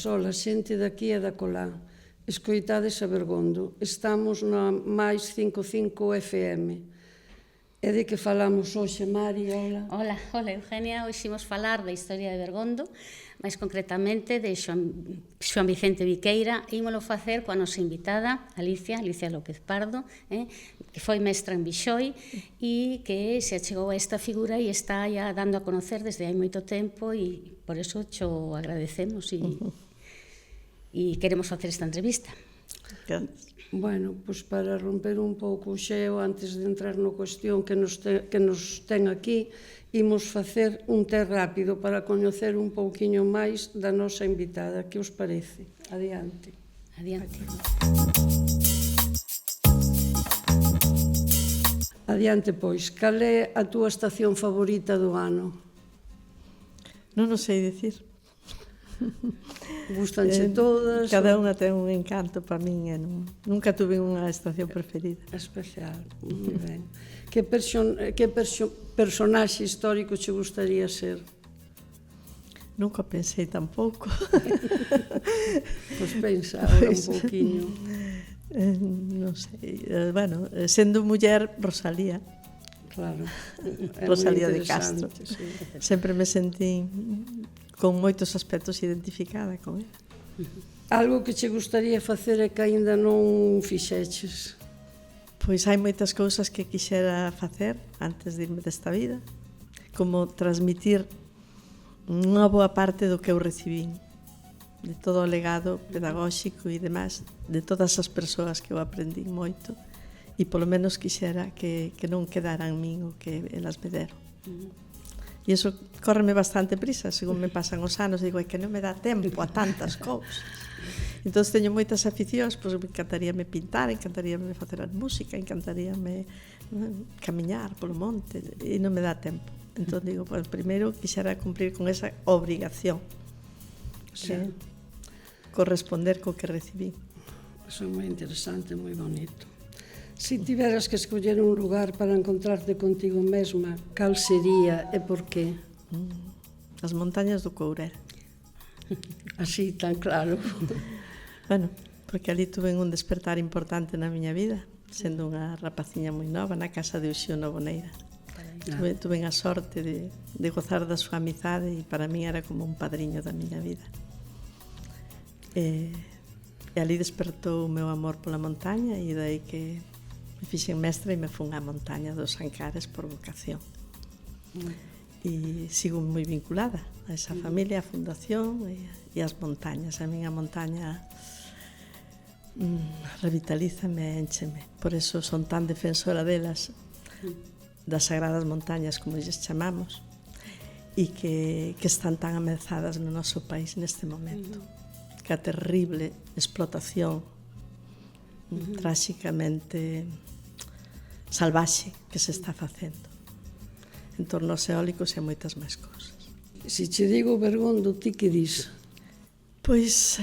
Ola, xente daqui e da colá. Escoitades a Bergondo. Estamos na máis 55 FM. E de que falamos hoxe, Mari? Ola. Hola, Eugenia. Hoxe imos falar da historia de Bergondo, máis concretamente de Xoán Vicente Viqueira, e ímolo facer coa nosa invitada, Alicia López Pardo, que foi mestra en Bixoi e que se achegou a esta figura e está ya dando a conocer desde hai moito tempo, e por eso xo agradecemos e queremos facer esta entrevista. Gracias. Bueno, pois para romper un pouco o xeo, antes de entrar no cuestión que nos ten aquí, imos facer un test rápido para coñecer un pouquiño máis da nosa invitada. Que os parece? Adiante. Adiante. Adiante, pois. Cal é a túa estación favorita do ano? Non o sei dicir. Gustanche todas? Cada unha ten un encanto para min e nunca tuve unha estación preferida. Especial, moi ben. Que personaxe histórico che gustaría ser? Nunca pensei tampouco. Pois pensa ahora un pouquiño. Non sei, bueno, sendo muller, Rosalía. Claro. Rosalía de Castro. Sí. Sempre me sentí con moitos aspectos identificada con ela. Algo que che gustaría facer e que aínda non fixeches? Pois hai moitas cousas que quixera facer antes de irme desta vida, como transmitir unha boa parte do que eu recibín, de todo o legado pedagóxico e demais, de todas as persoas que eu aprendí moito, e polo menos quixera que non quedara en min o que elas me deron. E iso córreme bastante prisa, según me pasan os anos, digo, é que non me dá tempo a tantas cousas. Entón, teño moitas aficións, pois me encantaríame pintar, encantaríame facer a música, encantaríame camiñar polo monte, e non me dá tempo. Entón, digo, pois primeiro quixera cumprir con esa obrigación, que corresponder co que recibí. Iso é moi interesante, moi bonito. Se tiveras que escoller un lugar para encontrarte contigo mesma, cal sería e por qué? As montañas do Courel. Así, tan claro. Bueno, porque ali tuve un despertar importante na miña vida, sendo unha rapaciña moi nova, na casa de Uxío Novoneira. Tuve a sorte de gozar da súa amizade e para mí era como un padriño da miña vida. E ali despertou o meu amor pola montaña e daí que me fixen mestra e me fun á montaña dos Ancares por vocación. E sigo moi vinculada a esa familia, a fundación e as montañas. A min a montaña revitalízame e encheme. Por eso son tan defensora delas, das sagradas montañas, como lles chamamos, e que están tan ameazadas no noso país neste momento. Que a terrible explotación tráxicamente salvaxe que se está facendo en torno aos eólicos e moitas máis cousas. Se che digo Bergondo, ti que dis? Pois,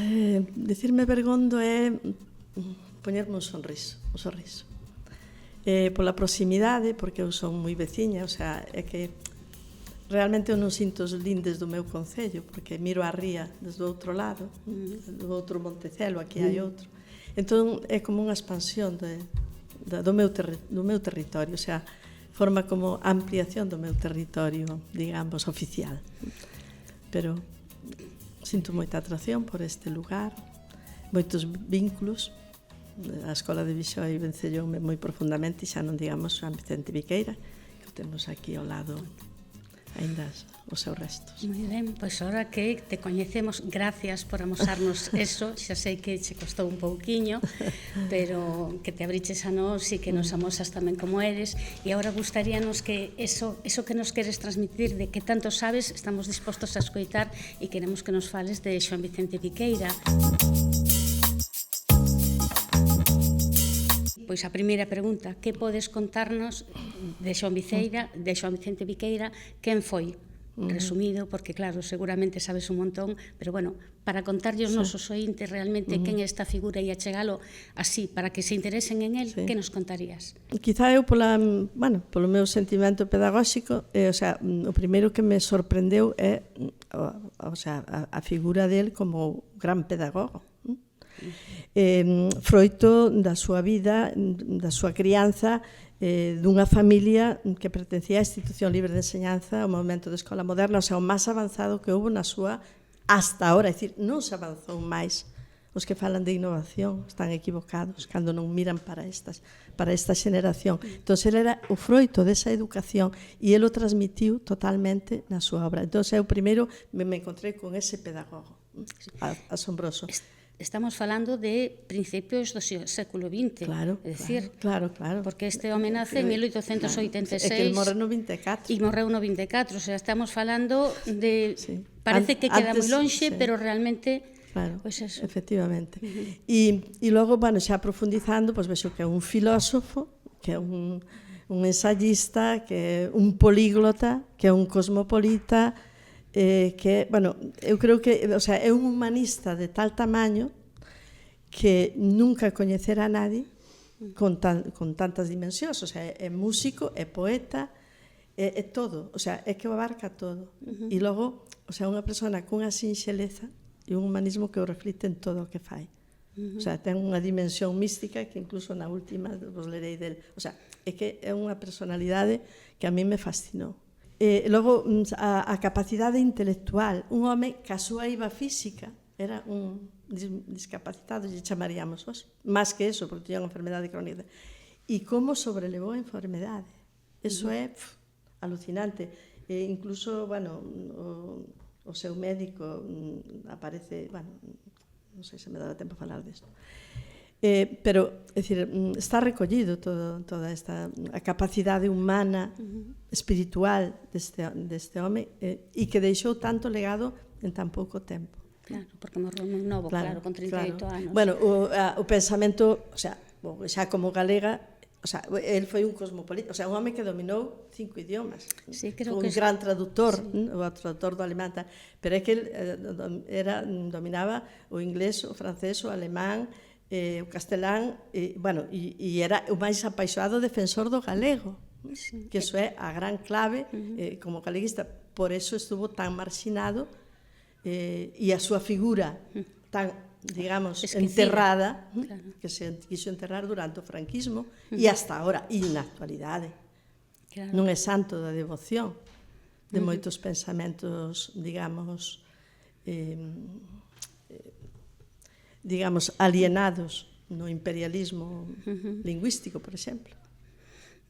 dicirme Bergondo é poñerme un sorriso. Pola proximidade, porque eu son moi veciña, o sea, é que realmente eu non sinto os lindes do meu concello, porque miro a ría desde o outro lado, do outro Montecelo, aquí hai outro. Entón, é como unha expansión do meu territorio, o sea, forma como ampliación do meu territorio, digamos, oficial. Pero sinto moita atracción por este lugar, moitos vínculos. A Escola de Bixoi vencelloume moi profundamente, e xa non digamos Xoán Vicente Viqueira, que o temos aquí ao lado aínda os seus restos. Moi ben, pois agora que te coñecemos, gracias por amosarnos eso, xa sei que che costou un pouquiño, pero que te abriches a nós e que nos amosas tamén como eres, e agora gustaríanos que eso que nos queres transmitir, de que tanto sabes, estamos dispostos a escoitar e queremos que nos fales de Xoán Vicente Viqueira. Pois a primeira pregunta, que podes contarnos de Xoán Vicente Viqueira, quen foi? resumido, porque claro, seguramente sabes un montón, pero bueno, para contarlle os nosos ointes realmente quen é esta figura e achegalo así, para que se interesen en el, que nos contarías? Quizá eu polo meu sentimento pedagóxico, o sea, o primeiro que me sorprendeu é a figura del como gran pedagogo. Froito da súa vida, da súa crianza, dunha familia que pertencía á Institución Libre de Enseñanza, ao movimento de escola moderna, o sea, o máis avanzado que houve na súa hasta ahora, é dicir, non se avanzou máis. Os que falan de innovación están equivocados cando non miran para esta xeneración. Entón, ele era o froito desa educación e ele o transmitiu totalmente na súa obra. Entón, eu primeiro me encontrei con ese pedagogo asombroso. Estamos falando de principios do século XX, claro, é dicir, claro. Porque este home nace en 1886 é que ele morreu no 24 e morreu no 24, o sea, estamos falando de parece que queda moi lonxe, pero realmente claro, pois eso. Efectivamente. E logo, xa profundizando, pois vexo que é un filósofo, que é un ensayista, que é un políglota, que é un cosmopolita, que, eu creo que, o sea, é un humanista de tal tamaño que nunca coñecera a nadie con tantas dimensións, o sea, é músico, é poeta, é todo, o sea, é que o abarca todo. E logo, o sea, unha persona cunha sinxeleza e un humanismo que o reflite en todo o que fai. O sea, ten unha dimensión mística que incluso na última vos lerei del. O sea, é que é unha personalidade que a mí me fascinou. Logo, a capacidade intelectual, un home que a súa iba física era un discapacitado, lle chamaríamos hoxe, máis que eso, porque tiña unha enfermedade crónica. E como sobrelevou a enfermedade, eso é alucinante. Incluso, o seu médico aparece, non sei se me dá tempo a falar disto, pero, é dicir, está recollido toda esta a capacidade humana, espiritual deste home, e que deixou tanto legado en tan pouco tempo. Claro, porque morreu moi novo, claro, con 38 anos. Bueno, o pensamento, o sea, xa como galega, o sea, el foi un cosmopolita, o sea, un home que dominou 5 idiomas. Sí, creo un que gran traductor, o traductor do alemán, pero é que el dominaba o inglés, o francés, o alemán, o castelán, e era o máis apaixonado defensor do galego, que iso é a gran clave como galeguista. Por eso estuvo tan marxinado e a súa figura tan, digamos, enterrada, que se quiso enterrar durante o franquismo e hasta ahora, e na actualidade. Non é santo da devoción de moitos pensamentos, digamos, alienados no imperialismo lingüístico, por exemplo.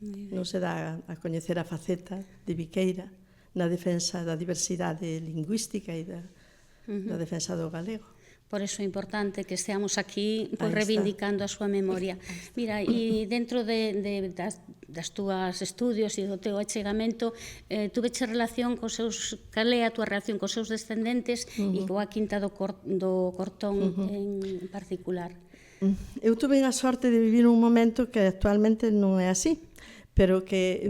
Non se dá a coñecer a faceta de Viqueira na defensa da diversidade lingüística e da defensa do galego. Por eso é importante que esteamos aquí reivindicando a súa memoria. Mira, e dentro das túas estudios e do teu achegamento, tuveche relación cos seus, cal é a túa relación cos seus descendentes e coa Quinta do Cortón en particular? Eu tuve a sorte de vivir un momento que actualmente non é así, pero que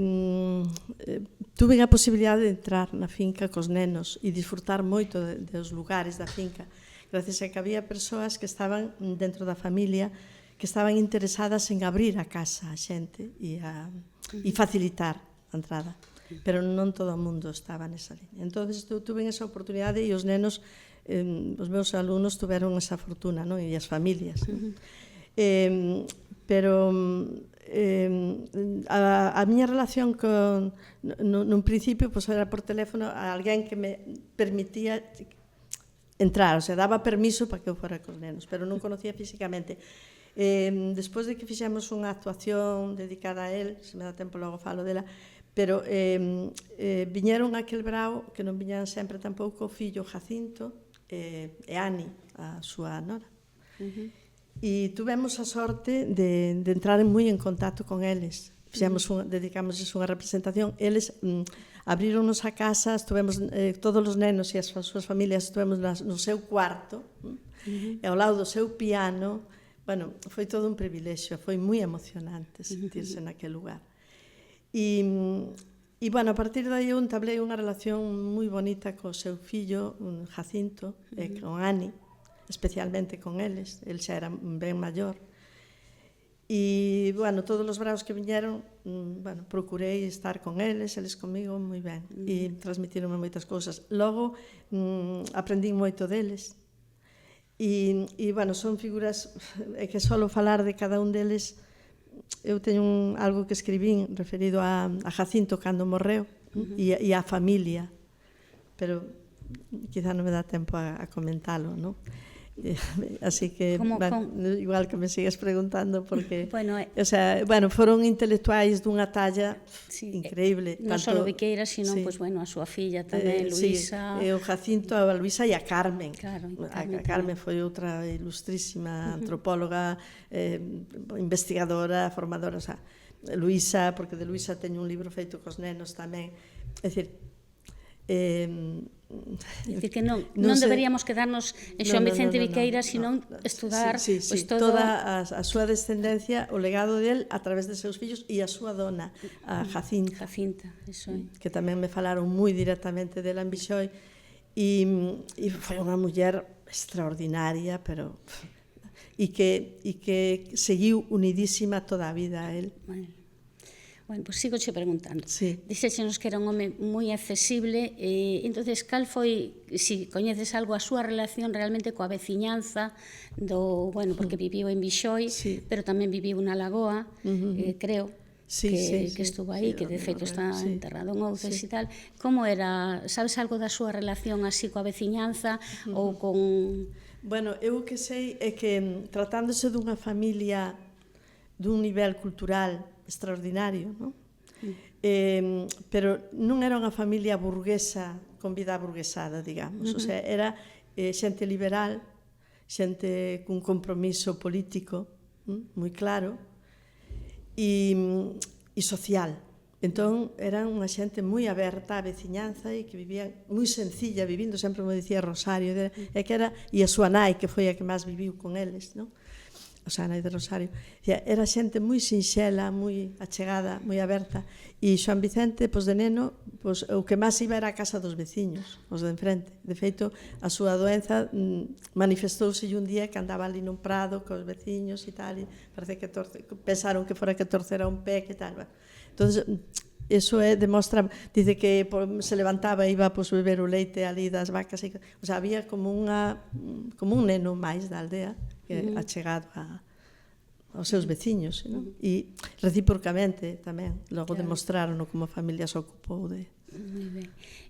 tuve a posibilidade de entrar na finca cos nenos e disfrutar moito dos lugares da finca, gracias a que había persoas que estaban dentro da familia que estaban interesadas en abrir a casa a xente e facilitar a entrada, pero non todo o mundo estaba nesa liña. Entón, tuve esa oportunidade e os nenos, os meus alumnos tuveron esa fortuna, non? E as familias. Pero a miña relación nun principio era por teléfono a alguén que me permitía entrar, o sea, daba permiso para que eu fora cos nenos, pero non conocía físicamente. Despois de que fixemos unha actuación dedicada a él, se me dá tempo logo falo dela, pero viñeron aquel brao, que non viñan sempre tampouco, o fillo Jacinto e Ani, a súa nora. E tuvemos a sorte de entrar moi en contacto con eles. Dedicamos unha representación. Eles abrironos a casa, estuvemos todos os nenos e as súas familias estuvemos no seu cuarto e ao lado do seu piano. Bueno, foi todo un privilexio, foi moi emocionante sentirse naquele lugar. E E, bueno, a partir de aí eu entablei unha relación moi bonita co seu fillo, Jacinto, e con Ani, especialmente con eles. El xa era ben maior. E, bueno, todos os veraos que viñeron, bueno, procurei estar con eles comigo moi ben. E transmitironme moitas cousas. Logo, aprendín moito deles. E, bueno, son figuras, é que solo falar de cada un deles. Eu teño algo que escribín referido a Jacinto cando morreu e a familia, pero quizá non me dá tempo a comentalo, non? Así que, igual que me sigues preguntando, porque, o sea, bueno, foron intelectuais dunha talla increíble. Non só Viqueira, sino, pues, bueno, a súa filla tamén, Luisa. O Jacinto, a Luisa e a Carmen. Claro, a Carmen foi outra ilustrísima antropóloga, investigadora, formadora, o sea, Luisa, porque de Luisa teño un libro feito cos nenos tamén. É dicir, que non deberíamos quedarnos en Xoán Vicente Viqueira, sino estudar toda a súa descendencia, o legado del a través de seus fillos e a súa dona, a Jacinta, que tamén me falaron moi directamente dela en Bixoi, e foi unha muller extraordinaria, pero e que seguiu unidísima toda a vida a él. Bueno, pois sigo che preguntando. Sí. Dixéchenos que era un home moi accesible, entonces cal foi, se coñeces algo, a súa relación realmente coa veciñanza bueno, porque viviu en Bixoi, pero tamén viviu na Lagoa, creo, que estuvo aí, que de feito está enterrado en Ouzes e tal. Como era, sabes algo da súa relación así coa veciñanza ou con... Bueno, eu o que sei é que tratándose dunha familia dun nivel cultural extraordinario, non? Pero non era unha familia burguesa con vida burguesada, digamos. O sea, era xente liberal, xente cun compromiso político moi claro e social. Entón, eran unha xente moi aberta á veciñanza e que vivía moi sencilla, vivindo, sempre me dicía Rosario, e a súa nai, que foi a que máis viviu con eles, non? O sea, nai de Rosario. Era xente moi sinxela, moi achegada, moi aberta. E Xoán Vicente, pois de neno, pois o que máis iba era a casa dos veciños, os de enfrente. De feito, a súa doenza manifestouse un día que andaba ali nun prado cos veciños e tal, e parece que pensaron que fora que torcera un pé, que tal. Entón, eso demostra, dice que se levantaba e iba a beber o leite ali das vacas, o sea, había como un neno máis da aldea que achegado aos seus veciños, e recíprocamente tamén, logo demostraron como a familia se ocupou de... Moi ben.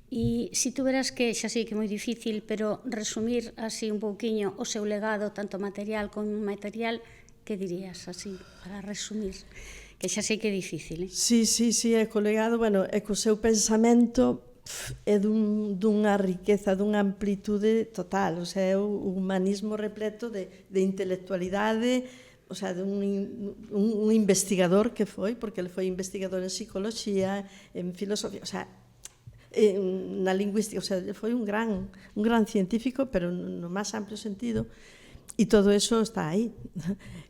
E se tuveras que, xa sei que é moi difícil, pero resumir así un pouquiño o seu legado, tanto material como inmaterial, que dirías así, para resumir? Que xa sei que é difícil, Sí, é co legado, bueno, é co seu pensamento é dunha riqueza, dunha amplitude total, o sea, é o humanismo repleto de intelectualidade, o sea, de un investigador que foi, porque ele foi investigador en psicología, en filosofía, o sea, na lingüística, o sea, foi un gran científico, pero no máis amplio sentido, e todo eso está aí.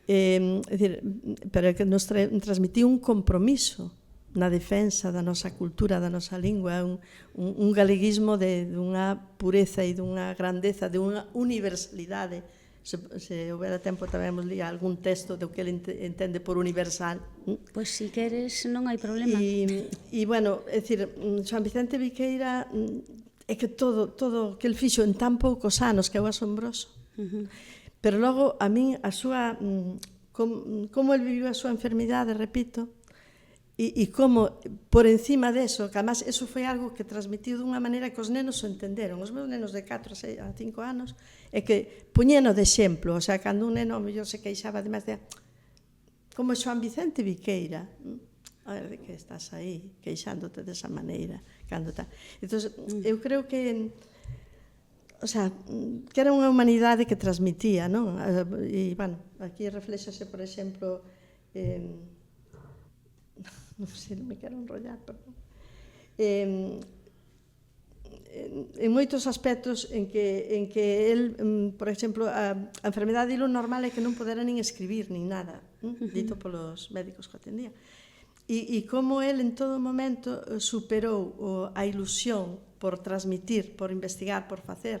É dicir, pero que nos transmitiu un compromiso na defensa da nosa cultura, da nosa lingua, un galeguismo de unha pureza e dunha grandeza, de unha universalidade. Se houbera tempo tamén vos lía algún texto do que ele entende por universal. Pois se queres non hai problema. E bueno, é dicir, Xoán Vicente Viqueira é que todo que el fixo en tan poucos anos que é o asombroso. Pero logo, a min, a súa... como el viviu a súa enfermidade, repito, e como, por encima deso, que además, eso foi algo que transmitiu dunha maneira que os nenos o entenderon. Os meus nenos de 4 a 5 anos, é que puñeno de exemplo, o sea, cando un neno mellor se queixaba, además, de como Xoán Vicente Viqueira, a ver, de que estás aí, queixándote desa maneira, cando tal. Entón, eu creo que... O sea, que era unha humanidade que transmitía, non? E, bueno, aquí reflexase, por exemplo, non sei, non me quero enrollar, perdón. En moitos aspectos en que el, por exemplo, a enfermedade lo normal é que non podera nin escribir, nin nada, dito polos médicos que atendía. E como el en todo momento superou a ilusión por transmitir, por investigar, por facer.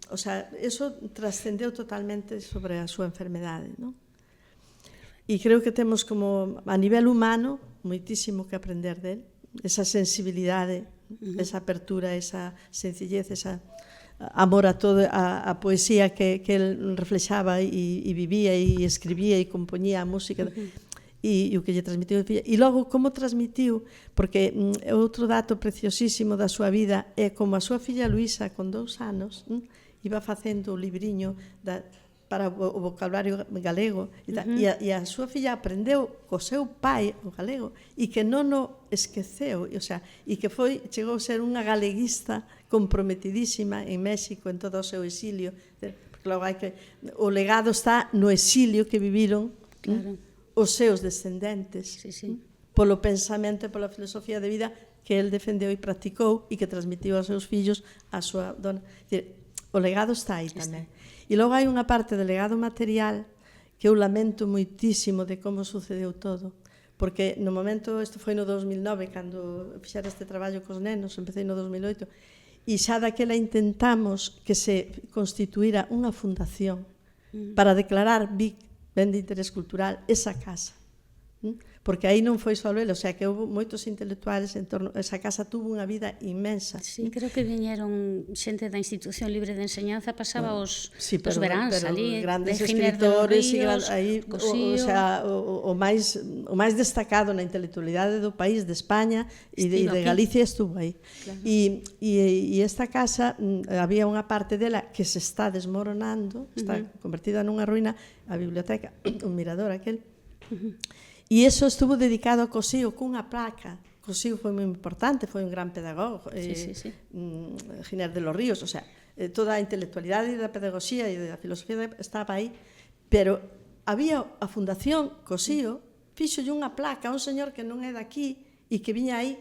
O sea, eso trascendeu totalmente sobre a súa enfermedade, non? E creo que temos como, a nivel humano, moitísimo que aprender del, esa sensibilidade, esa apertura, esa sencillez, esa amor a todo, a poesía que el reflexaba e vivía e escribía e compoñía a música e o que lle transmitiu a filla. E logo, como transmitiu, porque outro dato preciosísimo da súa vida é como a súa filla Luisa, con 2 anos, iba facendo o libriño para o vocabulario galego e a súa filla aprendeu co seu pai o galego e que non o esqueceu, o sea, e que chegou a ser unha galeguista comprometidísima en México en todo o seu exilio, porque logo hai que o legado está no exilio que viviron os seus descendentes polo pensamento e pola filosofía de vida que el defendeu e practicou e que transmitiu aos seus fillos a súa dona. O legado está aí tamén. E logo hai unha parte do legado material que eu lamento moitísimo de como sucedeu todo, porque no momento, isto foi no 2009, cando fixera este traballo cos nenos, empecé no 2008, e xa daquela intentamos que se constituíra unha fundación para declarar ben de interés cultural esa casa. Porque aí non foi só el, o sea, que houve moitos intelectuales en torno, esa casa tuvo unha vida inmensa. Sí, creo que viñeron xente da Institución Libre de Enseñanza, pasaba os veráns ali, grandes de Giner de los escritores, Ríos, aí, o sea, o máis destacado na intelectualidade do país, de España e de Galicia estuvo aí. E esta casa, había unha parte dela que se está desmoronando, está convertida nunha ruína, a biblioteca, un mirador aquel. E iso estuvo dedicado a Cosío cunha placa. Cosío foi moi importante, foi un gran pedagogo, Giner de los Ríos, o sea, toda a intelectualidade da pedagogía e da filosofía estaba aí, pero había a Fundación Cosío, fixolle unha placa a un señor que non é daqui e que viña aí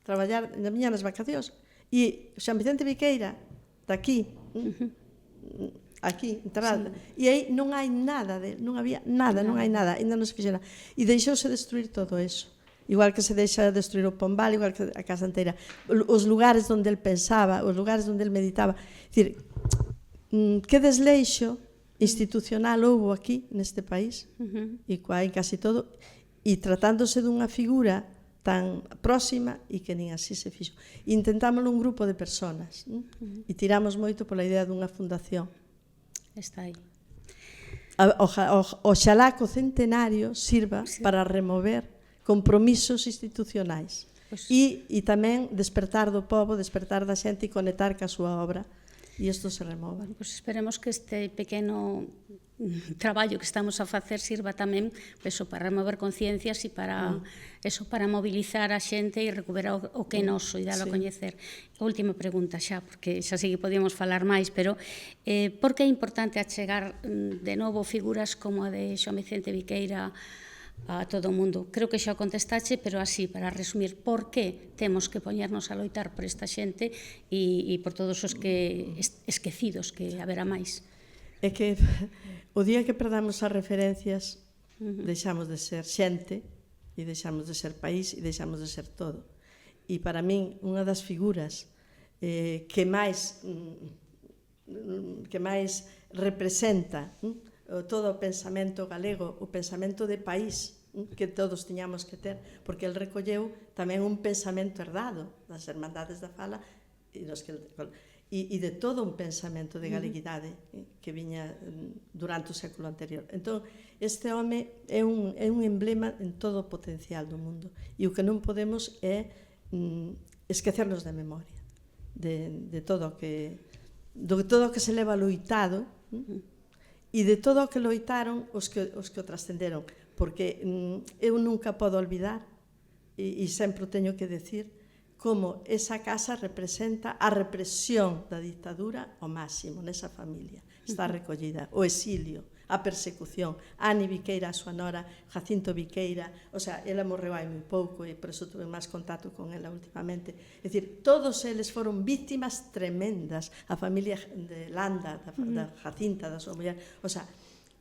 traballar, viña nas vacacións. E San Vicente Viqueira, daqui, aquí, enterrada, e aí non hai nada, non había nada, non hai nada, ainda non se fixera. E deixouse destruir todo eso. Igual que se deixa destruir o Pombal, igual que a casa inteira. Os lugares onde el pensaba, os lugares onde el meditaba. É dicir, que desleixo institucional houve aquí, neste país, e en casi todo, e tratándose dunha figura tan próxima e que nin así se fixo. Intentámoslo un grupo de personas, e tiramos moito pola idea dunha fundación. Está aí. Oxalá que o centenario sirva para remover compromisos institucionais e tamén despertar do povo, despertar da xente e conectar ca súa obra, e isto se remova. Pois esperemos que este pequeno traballo que estamos a facer sirva tamén para remover conciencias e para mobilizar a xente e recuperar o que é noso e dalo a coñecer. A última pregunta xa, porque xa sei que podíamos falar máis, pero por que é importante achegar de novo figuras como a de Xoán Vicente Viqueira a todo o mundo? Creo que xa o contestache, pero así, para resumir, por que temos que poñernos a loitar por esta xente e por todos os que esquecidos que haberá máis? É que o día que perdamos as referencias deixamos de ser xente e deixamos de ser país e deixamos de ser todo. E para min, unha das figuras que máis representa todo o pensamento galego, o pensamento de país que todos tiñamos que ter, porque el recolleu tamén un pensamento herdado das Hermandades da Fala e de todo un pensamento de galeguidade que viña durante o século anterior. Entón, este home é un emblema en todo o potencial do mundo, e o que non podemos é esquecernos da memoria de todo o que se leva loitado e de todo o que loitaron os que o trascenderon, porque eu nunca podo olvidar, e sempre o teño que decir, como esa casa representa a represión da dictadura ao máximo nesa familia. Está recollida o exilio, a persecución, Ani Viqueira, a súa nora, Jacinto Viqueira, o sea, ela morreu hai moi pouco e por eso tuve máis contacto con ela últimamente. É dicir, todos eles foron víctimas tremendas, a familia de Landa, da Jacinta, da súa muller, o sea,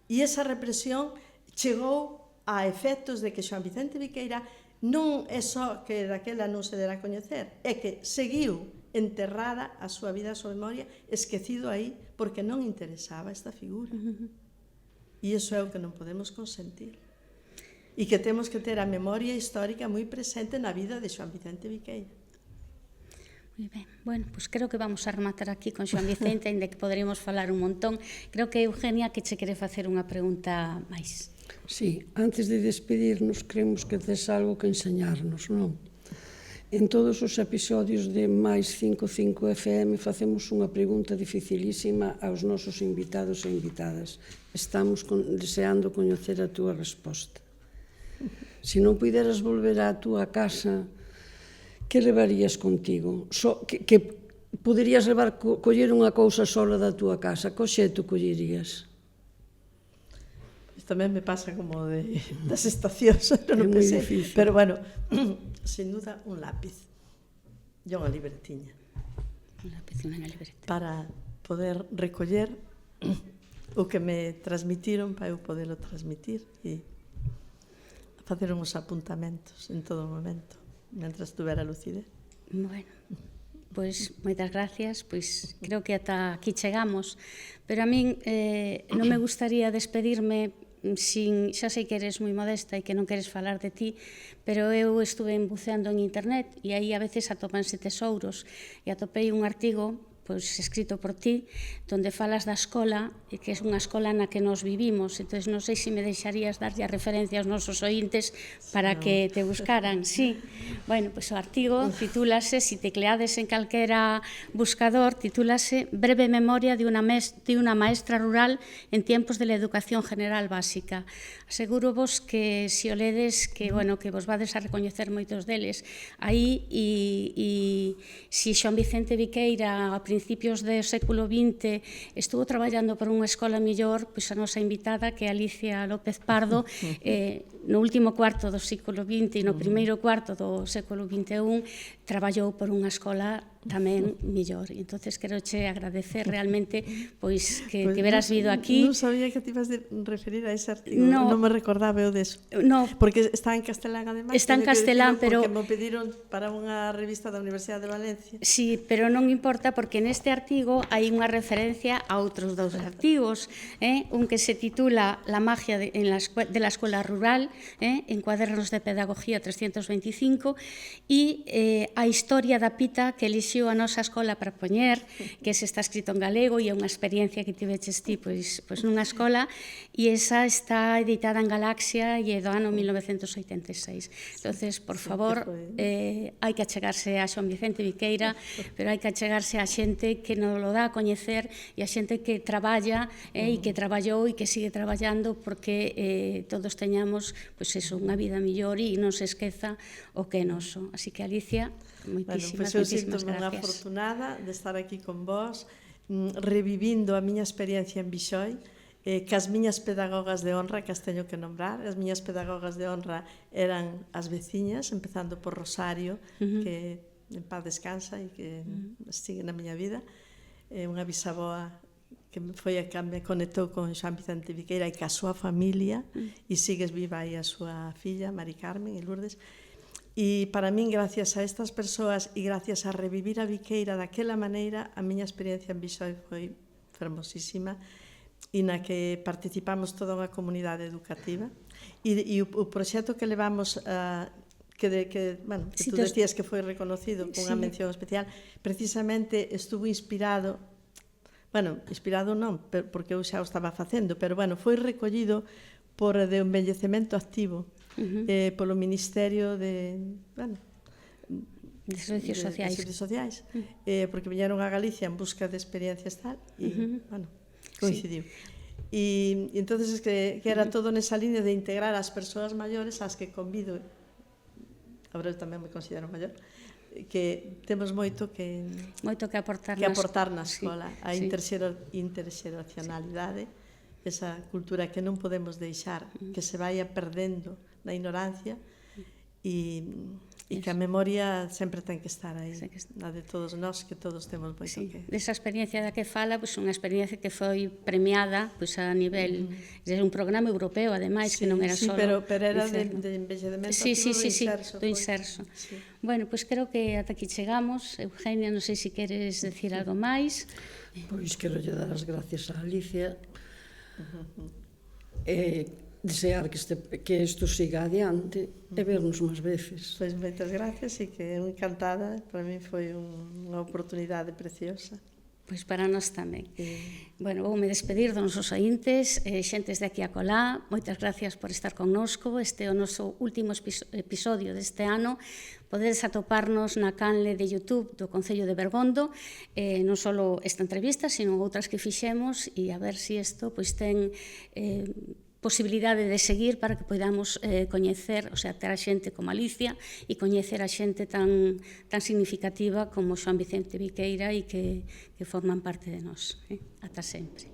e esa represión chegou a efectos de que Xoán Vicente Viqueira non é só que daquela non se dera a coñecer, é que seguiu enterrada a súa vida, a súa memoria, esquecido aí, porque non interesaba esta figura. E iso é o que non podemos consentir. E que temos que ter a memoria histórica moi presente na vida de Xoán Vicente Viqueira. Moi ben, bueno, pois creo que vamos a rematar aquí con Xoán Vicente, ainda que poderíamos falar un montón. Creo que Eugenia que che quere facer unha pregunta máis. Sí, antes de despedirnos, creemos que tes algo que enseñarnos, non? En todos os episodios de Mais 55 FM facemos unha pregunta dificilísima aos nosos invitados e invitadas. Estamos deseando coñecer a túa resposta. Se non puderas volver á túa casa, que levarías contigo? Que poderías levar, coller unha cousa sola da túa casa, que obxecto collerías? Tamén me pasa como das estacións, non moi pensei, difícil. pero bueno, sin duda un lápiz e unha libretiña Un lápiz e unha libreta. para poder recoller o que me transmitiron para eu poderlo transmitir e facer uns apuntamentos en todo momento, mentras tuvera lucidez. Bueno, pois moitas gracias, pois creo que ata aquí chegamos, pero a min non me gustaría despedirme sin, xa sei que eres moi modesta e que non queres falar de ti, pero eu estuve buceando en internet e aí a veces atopanse tesouros e atopei un artigo pois escrito por ti, donde falas da escola, e que é unha escola na que nos vivimos. Entón, non sei se me deixarías darlle a referencia aos nosos ointes para que te buscaran. Sí. Bueno, pois o artigo titúlase, se tecleades en calquera buscador, titúlase Breve memoria de una maestra rural en tiempos de la educación general básica. Aseguro vos que se o ledes, que, bueno, que vos vades a recoñecer moitos deles. Aí, e se Xoán Vicente Viqueira, a principios do século XX, estuvo traballando por unha escola mellor, pois a nosa invitada, que é Alicia López Pardo, no último cuarto do século XX e no primeiro cuarto do século XXI, traballou por unha escola tamén mellor. E entonces quero che agradecer realmente pois que veras vido aquí. Non sabía que te ibas de referir a ese artigo. No, non me recordaba eu deso. No, porque está en castelán ademais. Está en castelán, pero porque me pediron para unha revista da Universidade de Valencia. Sí, pero non importa porque neste artigo hai unha referencia a outros dous artigos, un que se titula La magia de la escuela rural, en Cuadernos de Pedagogía 325, e a historia da Pita que elixiu a nosa escola para poñer, que ese está escrito en galego e é unha experiencia que tiveches ti pois nunha escola, e esa está editada en Galaxia e é do ano 1986. Entonces, por favor, hai que achegarse a Xoán Vicente Viqueira, pero hai que achegarse a xente que nos lo dá a coñecer e a xente que traballa e que traballou e que sigue traballando porque todos teñamos pois eso, unha vida mellor e non se esqueza o que é noso. Así que, Alicia, moitísimas, eu moitísimas sinto-me unha gracias. afortunada de estar aquí con vós, revivindo a miña experiencia en Bixoi, cas miñas pedagogas de honra, que as teño que nombrar. As miñas pedagogas de honra eran as veciñas, empezando por Rosario, que en paz descansa e que sigue na miña vida, unha bisaboa que foi a que me conectou con Xoán Vicente Viqueira e ca súa familia, e sigues viva aí a súa filla, Mari Carmen e Lourdes. E para min, gracias a estas persoas e gracias a revivir a Viqueira daquela maneira, a miña experiencia en Bixoi foi fermosísima, e na que participamos toda unha comunidade educativa, e o proxecto que levamos que tú decías que foi reconocido con unha mención especial, precisamente estuvo inspirado, inspirado non, porque eu xa o estaba facendo, pero foi recollido por de envellecemento activo, polo Ministerio de Servicios Sociais, porque viñeron a Galicia en busca de experiencias tal, e, coincidiu. E entonces es que era todo nesa línea de integrar as persoas maiores ás que convido, agora eu tamén me considero maior, que temos moito que aportar na escola, a interxeracionalidade, esa cultura que non podemos deixar que se vaya perdendo na ignorancia, e E que a memoria sempre ten que estar aí, Ten que estar. a de todos nós, que todos temos moito Sí, que... desa experiencia da que fala, pois unha experiencia que foi premiada pois a nivel de un programa europeo, ademais, que non era sí, só pero era de envellecemento Sí, sí, activo sí, sí, do do inserso. Sí. Bueno, pois creo que ata aquí chegamos. Eugenia, non sei se queres decir algo máis. Pois quero lle dar as gracias a Alicia e desear que isto siga adiante e vernos máis veces. Pois moitas gracias e que encantada, para mí foi unha oportunidade preciosa. Pois para nós tamén. Bueno, voume despedir dos nosos ointes, xentes de aquí a colá. Moitas gracias por estar connosco. Este é o noso último episodio deste ano. Podedes atoparnos na canle de YouTube do Concello de Bergondo, non só esta entrevista, sino outras que fixemos, e a ver se isto pois ten posibilidade de seguir para que podamos coñecer, o sea, ter a xente como Alicia e coñecer a xente tan significativa como Xoán Vicente Viqueira e que forman parte de nós. Ata sempre.